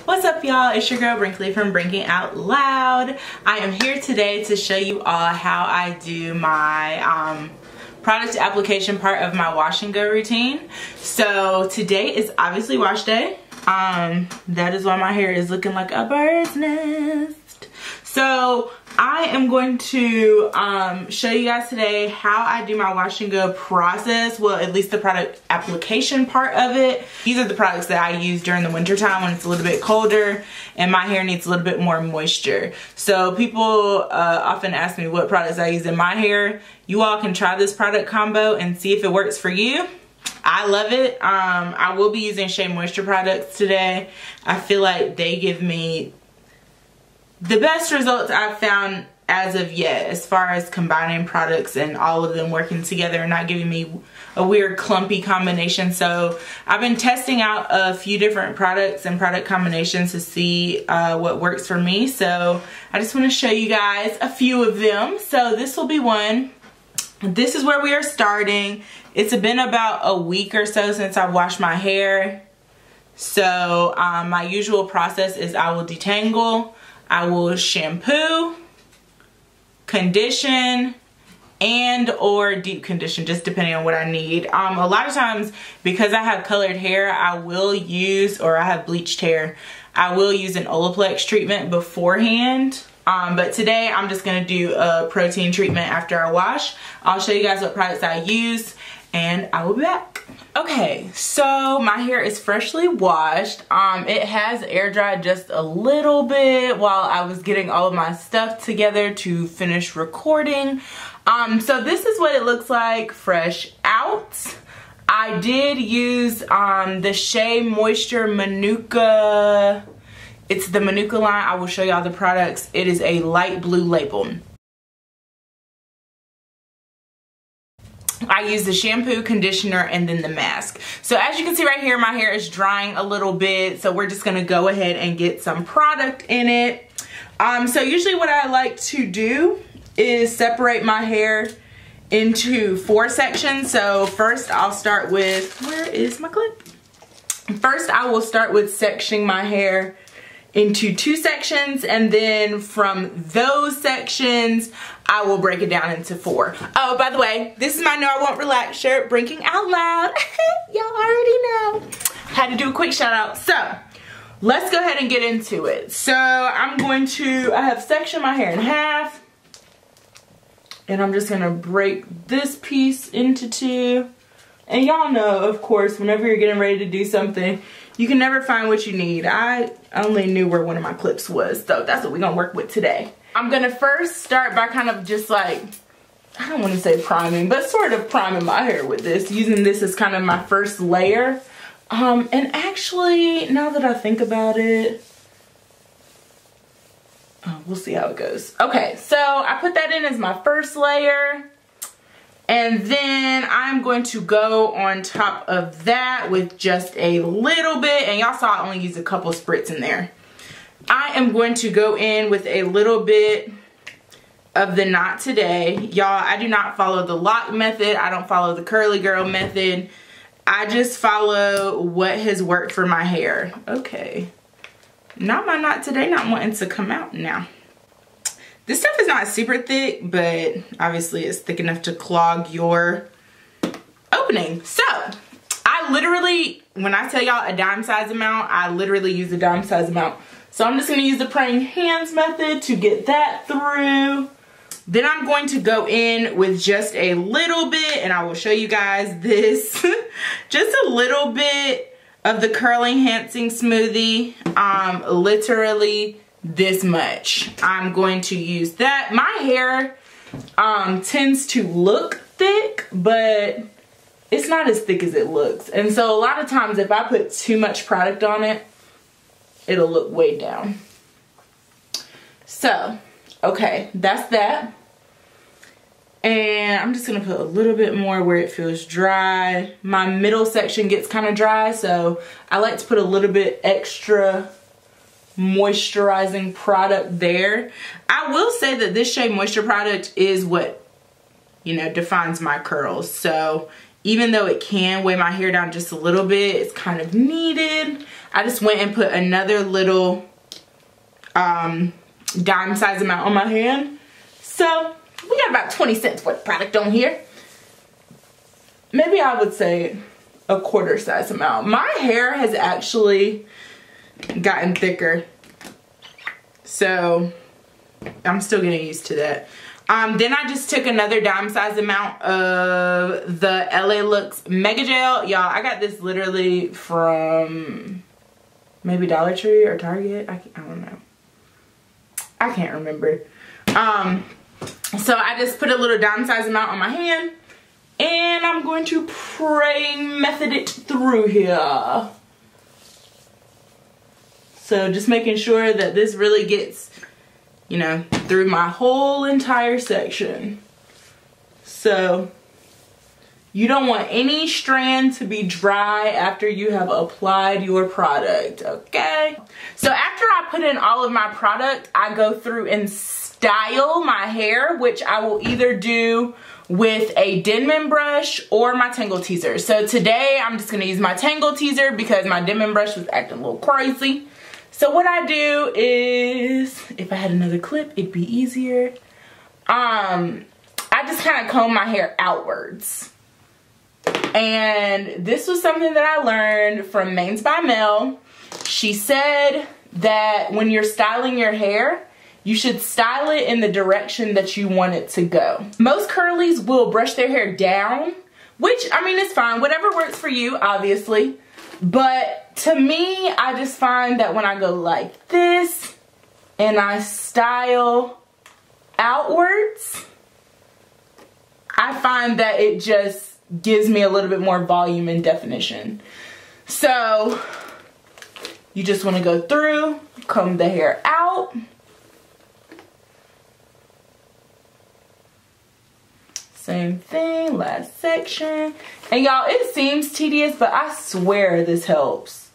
What's up, y'all? It's your girl Brinkley from Brinking Out Loud. I am here today to show you all how I do my product application part of my wash and go routine. So today is obviously wash day. That is why my hair is looking like a bird's nest. So I am going to show you guys today how I do my wash and go process. Well, at least the product application part of it. These are the products that I use during the winter time when it's a little bit colder and my hair needs a little bit more moisture. So people often ask me what products I use in my hair. You all can try this product combo and see if it works for you. I love it. I will be using Shea Moisture products today. I feel like they give me the best results I've found as of yet, as far as combining products and all of them working together and not giving me a weird clumpy combination. So I've been testing out a few different products and product combinations to see what works for me. So I just want to show you guys a few of them. So this will be one. This is where we are starting. It's been about a week or so since I've washed my hair. So my usual process is I will detangle, I will shampoo, condition, and or deep condition, just depending on what I need. A lot of times, because I have colored hair, I will use, or I have bleached hair, I will use an Olaplex treatment beforehand. But today I'm just gonna do a protein treatment after I wash. I'll show you guys what products I use and I will be back. Okay, so my hair is freshly washed. It has air dried just a little bit while I was getting all of my stuff together to finish recording. So this is what it looks like fresh out. I did use the Shea Moisture Manuka. It's the Manuka line. I will show y'all the products. It is a light blue label. I use the shampoo, conditioner, and then the mask. So as you can see right here, my hair is drying a little bit. So we're just gonna go ahead and get some product in it. So usually what I like to do is separate my hair into 4 sections. So first I'll start with, where is my clip? First I will start with sectioning my hair into 2 sections, and then from those sections I will break it down into 4. Oh, by the way, this is my No I Won't Relax shirt, Brinking Out Loud. Y'all already know. Had to do a quick shout out. So let's go ahead and get into it. So I have sectioned my hair in half, and I'm just gonna break this piece into 2. And y'all know, of course, whenever you're getting ready to do something, you can never find what you need. I only knew where one of my clips was, so that's what we're gonna work with today. I'm gonna first start by kind of just like, I don't wanna say priming, but sort of priming my hair with this, using this as kind of my first layer. And actually, now that I think about it, we'll see how it goes. Okay, so I put that in as my first layer. And then I'm going to go on top of that with just a little bit. And y'all saw I only used a couple spritz in there. I am going to go in with a little bit of the Not Today. Y'all, I do not follow the lock method. I don't follow the curly girl method. I just follow what has worked for my hair. Okay. Not my Not Today not wanting to come out now. This stuff is not super thick, but obviously it's thick enough to clog your opening. So, I literally, when I tell y'all a dime size amount, I literally use a dime size amount. So I'm just gonna use the praying hands method to get that through. Then I'm going to go in with just a little bit, and I will show you guys this. Just a little bit of the curl enhancing smoothie, literally this much. I'm going to use that. My hair tends to look thick, but it's not as thick as it looks. And so a lot of times if I put too much product on it, it'll look way down. So, okay, that's that. And I'm just gonna put a little bit more where it feels dry. My middle section gets kind of dry, so I like to put a little bit extra moisturizing product there. I will say that this Shea Moisture product is what, you know, defines my curls. So even though it can weigh my hair down just a little bit, it's kind of needed. I just went and put another little dime size amount on my hand. So we got about 20 cents worth of product on here. Maybe I would say a quarter size amount. My hair has actually gotten thicker, so I'm still getting used to that. Then I just took another dime size amount of the LA Looks Mega Gel. Y'all, I got this literally from maybe Dollar Tree or Target. I don't know. I can't remember. So I just put a little dime size amount on my hand, and I'm going to praying method it through here. So just making sure that this really gets, you know, through my whole entire section. So you don't want any strand to be dry after you have applied your product, okay? So after I put in all of my product, I go through and style my hair, which I will either do with a Denman brush or my Tangle Teezer. So today I'm just gonna use my Tangle Teezer because my Denman brush was acting a little crazy. So what I do is, if I had another clip, it'd be easier. I just kind of comb my hair outwards. And this was something that I learned from Mains by Mel. She said that when you're styling your hair, you should style it in the direction that you want it to go. Most curlies will brush their hair down, which, I mean, it's fine. Whatever works for you, obviously. But to me, I just find that when I go like this and I style outwards, I find that it just gives me a little bit more volume and definition. So you just want to go through, comb the hair out. Same thing, last section. And y'all, it seems tedious, but I swear this helps.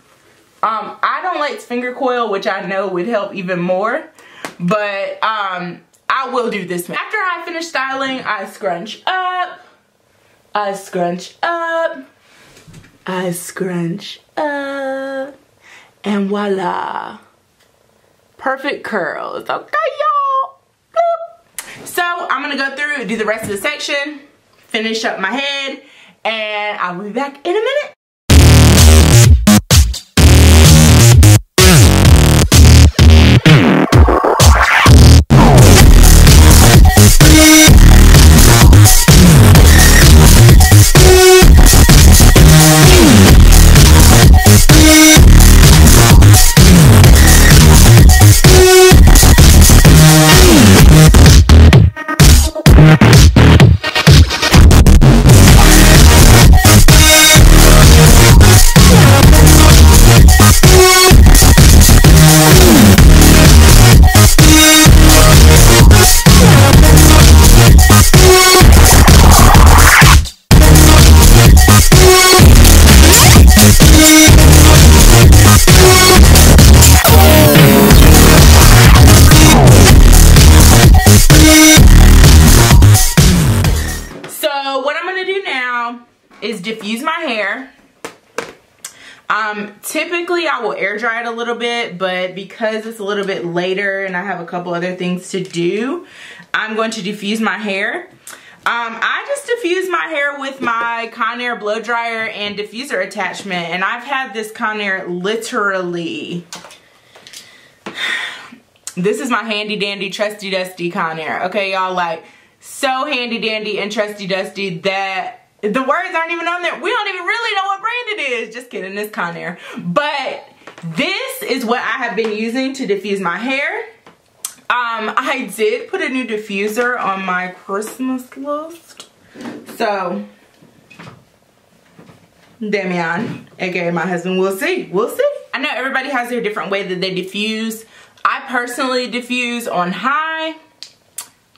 I don't like finger coil, which I know would help even more, but I will do this. After I finish styling, I scrunch up, I scrunch up, I scrunch up, and voila. Perfect curls, okay y'all? Boop. So I'm gonna go through, do the rest of the section, finish up my head, and I'll be back in a minute. Is diffuse my hair. Typically I will air dry it a little bit, but because it's a little bit later and I have a couple other things to do, I'm going to diffuse my hair. I just diffuse my hair with my Conair blow dryer and diffuser attachment, and I've had this Conair literally, this is my handy dandy trusty dusty Conair, okay y'all, like so handy dandy and trusty dusty that the words aren't even on there. We don't even really know what brand it is. Just kidding, it's Conair. But this is what I have been using to diffuse my hair. I did put a new diffuser on my Christmas list. So, Damian, aka my husband, we'll see. We'll see. I know everybody has their different way that they diffuse. I personally diffuse on high.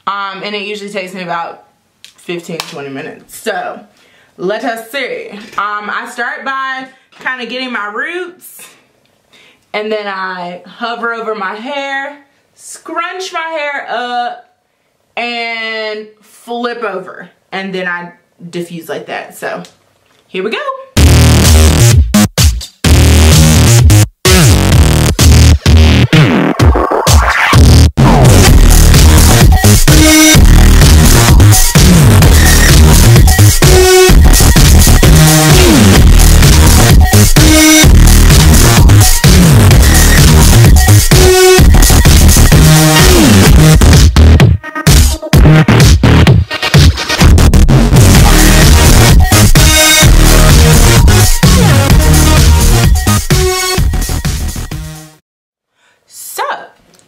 And it usually takes me about 15-20 minutes. So let us see. I start by kind of getting my roots, and then I hover over my hair, scrunch my hair up, and flip over, and then I diffuse like that. So here we go.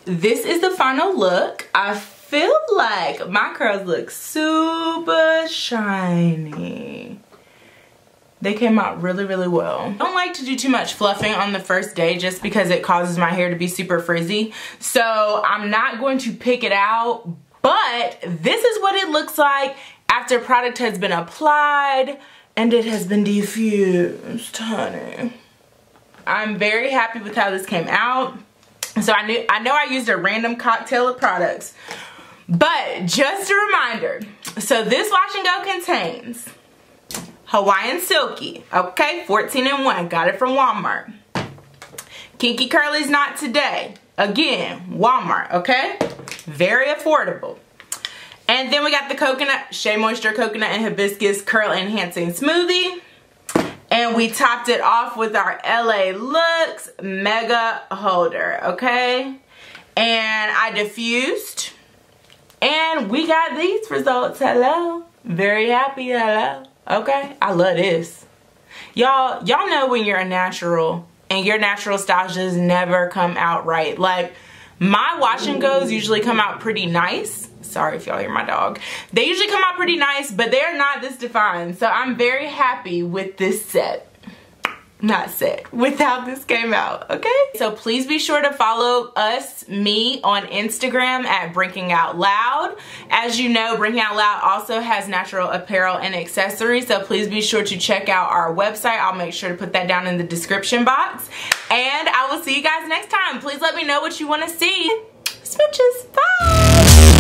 this is the final look. I feel like my curls look super shiny. They came out really, really well. I don't like to do too much fluffing on the first day just because it causes my hair to be super frizzy. So I'm not going to pick it out, but this is what it looks like after product has been applied and it has been diffused, honey. I'm very happy with how this came out. So I know I used a random cocktail of products, but just a reminder. So this wash and go contains Hawaiian Silky, okay, 14-in-1, got it from Walmart. Kinky Curly's Not Today, again, Walmart, okay? Very affordable. And then we got the coconut, Shea Moisture Coconut and Hibiscus Curl Enhancing Smoothie. And we topped it off with our LA Looks Mega Holder, okay? And I diffused. And we got these results, hello. Very happy, hello. Okay, I love this. Y'all know when you're a natural and your natural styles just never come out right. Like, my wash and goes usually come out pretty nice. Sorry if y'all hear my dog. They usually come out pretty nice, but they're not this defined. So I'm very happy with this set. Not set, with how this came out, okay? So please be sure to follow me on Instagram at Brinking Out Loud. As you know, Brinking Out Loud also has natural apparel and accessories, so please be sure to check out our website. I'll make sure to put that down in the description box. And I will see you guys next time. Please let me know what you want to see. Smooches, bye!